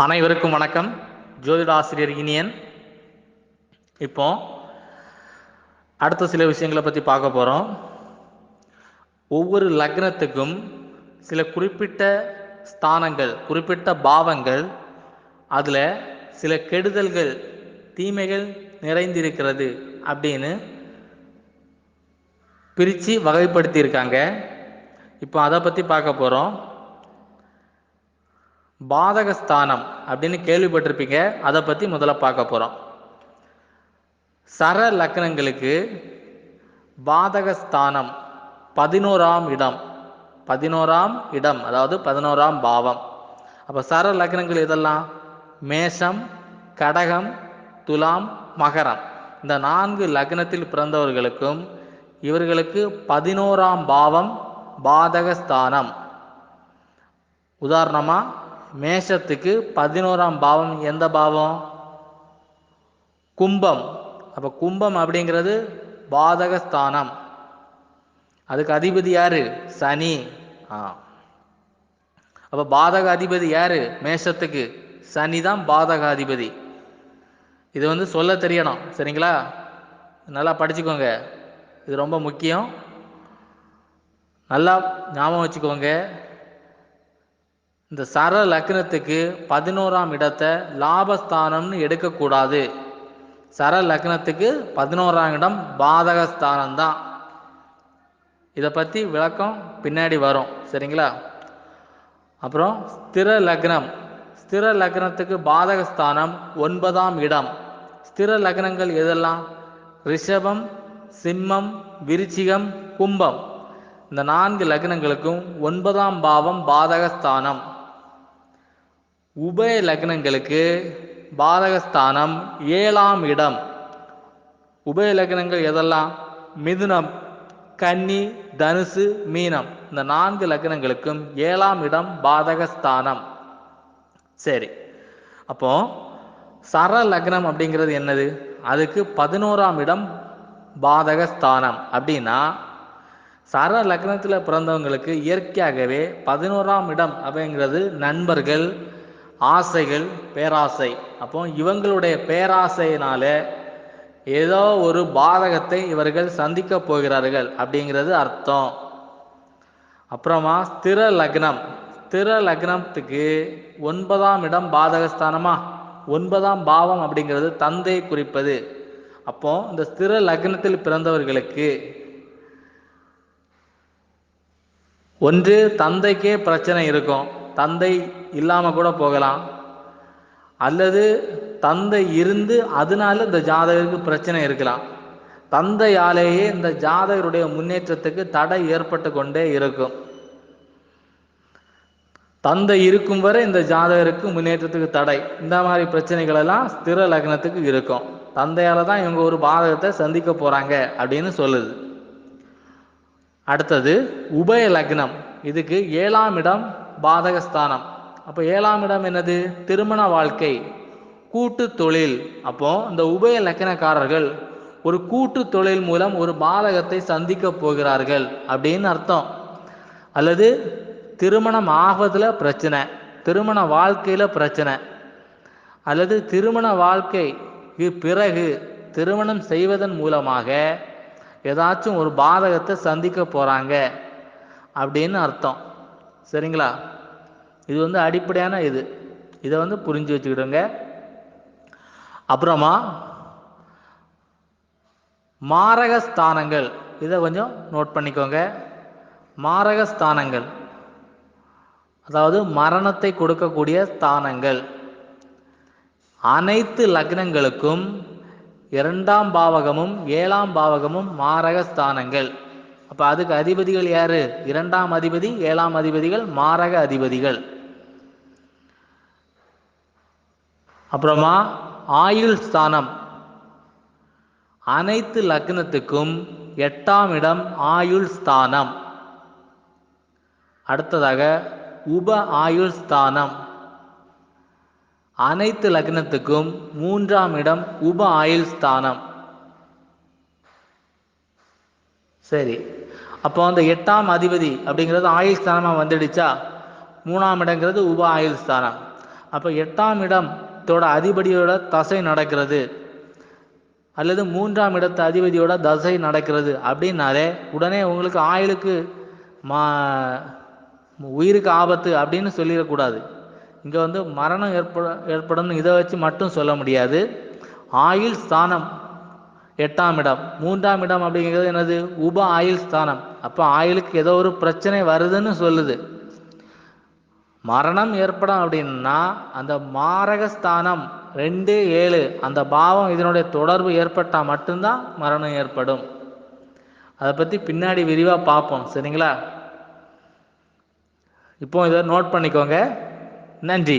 அனைவருக்கும் வணக்கம். ஜோதிட ஆசிரியர் இனியன். இப்போ அடுத்த சில விஷயங்களை பற்றி பார்க்க போகிறோம். ஒவ்வொரு லக்னத்துக்கும் சில குறிப்பிட்ட ஸ்தானங்கள், குறிப்பிட்ட பாவங்கள், அதில் சில கெடுதல்கள், தீமைகள் நிறைந்திருக்கிறது அப்படின்னு பிரித்து வகைப்படுத்தியிருக்காங்க. இப்போ அதை பற்றி பார்க்க போகிறோம். பாதகஸ்தானம் அப்படின்னு கேள்விப்பட்டிருப்பீங்க. அதை பற்றி முதல்ல பார்க்க போகிறோம். சர லக்னங்களுக்கு பாதகஸ்தானம் 11ஆம் இடம். 11ஆம் இடம் அதாவது 11ஆம் பாவம். அப்போ சர லக்னங்கள் இதெல்லாம் மேஷம், கடகம், துலாம், மகரம். இந்த 4 லக்னத்தில் பிறந்தவர்களுக்கும் இவர்களுக்கு 11ஆம் பாவம் பாதகஸ்தானம். உதாரணமாக மேஷத்துக்கு 11ஆம் பாவம் எந்த பாவம்? கும்பம். அப்போ கும்பம் அப்படிங்கிறது பாதகஸ்தானம். அதுக்கு அதிபதி யாரு? சனி. அப்போ பாதக அதிபதி யாரு? மேஷத்துக்கு சனி தான் பாதக அதிபதி. இது சொல்ல தெரியணும், சரிங்களா? நல்லா படிச்சுக்கோங்க, இது ரொம்ப முக்கியம். நல்லா ஞாபகம் வச்சுக்கோங்க. இந்த சர லக்னத்துக்கு 11ஆம் இடத்தை லாபஸ்தானம்னு எடுக்கக்கூடாது. சர லக்னத்துக்கு 11ஆம் இடம் பாதகஸ்தானம் தான். இதை பற்றி விளக்கம் பின்னாடி வரும், சரிங்களா? அப்புறம் ஸ்திர லக்னம். ஸ்திர லக்னத்துக்கு பாதகஸ்தானம் 9ஆம் இடம். ஸ்திர லக்னங்கள் எதெல்லாம்? ரிஷபம், சிம்மம், விருச்சிகம், கும்பம். இந்த 4 லக்னங்களுக்கும் 9ஆம் பாவம் பாதகஸ்தானம். உபய லக்னங்களுக்கு பாதகஸ்தானம் 7ஆம் இடம். உபய லக்னங்கள் எதெல்லாம்? மிதுனம், கன்னி, தனுசு, மீனம். இந்த 4 லக்னங்களுக்கும் 7ஆம் இடம் பாதகஸ்தானம். சரி, அப்போ சர லக்னம் அப்படிங்கிறது என்னது? அதுக்கு 11ஆம் இடம் பாதகஸ்தானம். அப்படின்னா சர லக்னத்தில் பிறந்தவங்களுக்கு இயற்கையாகவே 11ஆம் இடம் அப்படிங்கிறது நண்பர்கள், ஆசைகள், பேராசை. அப்போ இவங்களுடைய பேராசையினால ஏதோ ஒரு பாதகத்தை இவர்கள் சந்திக்க போகிறார்கள் அப்படிங்கிறது அர்த்தம். அப்புறமா ஸ்திர லக்னம். ஸ்திர லக்னத்துக்கு 9ஆம் இடம் பாதகஸ்தானமா? 9ஆம் பாவம் அப்படிங்கிறது தந்தை குறிப்பது. அப்போ இந்த ஸ்திர லக்னத்தில் பிறந்தவர்களுக்கு ஒன்று தந்தைக்கே பிரச்சனை இருக்கும், தந்தை இல்லாமல் கூட போகலாம். அல்லது தந்தை இருந்து அதனால இந்த ஜாதகருக்கு பிரச்சனை இருக்கலாம். தந்தையாலேயே இந்த ஜாதகருடைய முன்னேற்றத்துக்கு தடை ஏற்பட்டு கொண்டே இருக்கும். தந்தை இருக்கும் வரை இந்த ஜாதகருக்கு முன்னேற்றத்துக்கு தடை. இந்த மாதிரி பிரச்சனைகள் எல்லாம் ஸ்திர லக்னத்துக்கு இருக்கும். தந்தையால தான் இவங்க ஒரு பாதகத்தை சந்திக்க போறாங்க அப்படின்னு சொல்லுது. அடுத்தது உபய லக்னம். இதுக்கு 7ஆம் இடம் பாதகஸ்தானம். அப்போ 7ஆம் இடம் என்னது? திருமண வாழ்க்கை, கூட்டு தொழில். அப்போ இந்த உபய லக்னக்காரர்கள் ஒரு கூட்டு தொழில் மூலம் ஒரு பாதகத்தை சந்திக்க போகிறார்கள் அப்படின்னு அர்த்தம். அல்லது திருமணம் ஆவதில் பிரச்சனை, திருமண வாழ்க்கையில் பிரச்சனை, அல்லது திருமண வாழ்க்கைக்கு பிறகு திருமணம் செய்வதன் மூலமாக ஏதாச்சும் ஒரு பாதகத்தை சந்திக்க போகிறாங்க அப்படின்னு அர்த்தம், சரிங்களா? இது அடிப்படையான இதை புரிஞ்சு வச்சுக்கிடுங்க. அப்புறமா மாரகஸ்தானங்கள், இதை கொஞ்சம் நோட் பண்ணிக்கோங்க. மாரகஸ்தானங்கள் அதாவது மரணத்தை கொடுக்கக்கூடிய ஸ்தானங்கள். அனைத்து லக்னங்களுக்கும் 2ஆம் பாவகமும் 7ஆம் பாவகமும் மாரகஸ்தானங்கள். அப்போ அதுக்கு அதிபதிகள் யாரு? 2ஆம் அதிபதி, 7ஆம் அதிபதிகள் மாரக அதிபதிகள். அப்புறமா ஆயுள் ஸ்தானம். அனைத்து லக்னத்துக்கும் 8ஆம் இடம் ஆயுள் ஸ்தானம். அடுத்ததாக உப ஆயுள் ஸ்தானம். அனைத்து லக்னத்துக்கும் 3ஆம் இடம் உப ஆயுள் ஸ்தானம். சரி, அப்போ அந்த 8ஆம் அதிபதி அப்படிங்கிறது ஆயுள் ஸ்தானமாக வந்துடுச்சா? 3ஆம் இடங்கிறது உப ஆயுள் ஸ்தானம். அப்போ 8ஆம் இடத்தோட அதிபதியோட தசை நடக்கிறது அல்லது 3ஆம் இடத்து அதிபதியோட தசை நடக்கிறது அப்படின்னாலே உடனே உங்களுக்கு ஆயுளுக்கு மா உயிருக்கு ஆபத்து அப்படின்னு சொல்லிடக்கூடாது. இங்கே வந்து மரணம் ஏற்படும் இதை வச்சு மட்டும் சொல்ல முடியாது. ஆயுள் ஸ்தானம் 8ஆம் இடம், 3ஆம் இடம் அப்படிங்கிறது என்னது? உப ஆயுள் ஸ்தானம். அப்போ ஆயுளுக்கு ஏதோ ஒரு பிரச்சனை வருதுன்னு சொல்லுது. மரணம் ஏற்படும் அப்படின்னா அந்த மாரகஸ்தானம் 2, 7 அந்த பாவம் இதனுடைய தொடர்பு ஏற்பட்டால் மட்டும்தான் மரணம் ஏற்படும். அதை பற்றி பின்னாடி விரிவாக பார்ப்போம். சரிங்களா? இப்போ இதை நோட் பண்ணிக்கோங்க. நன்றி.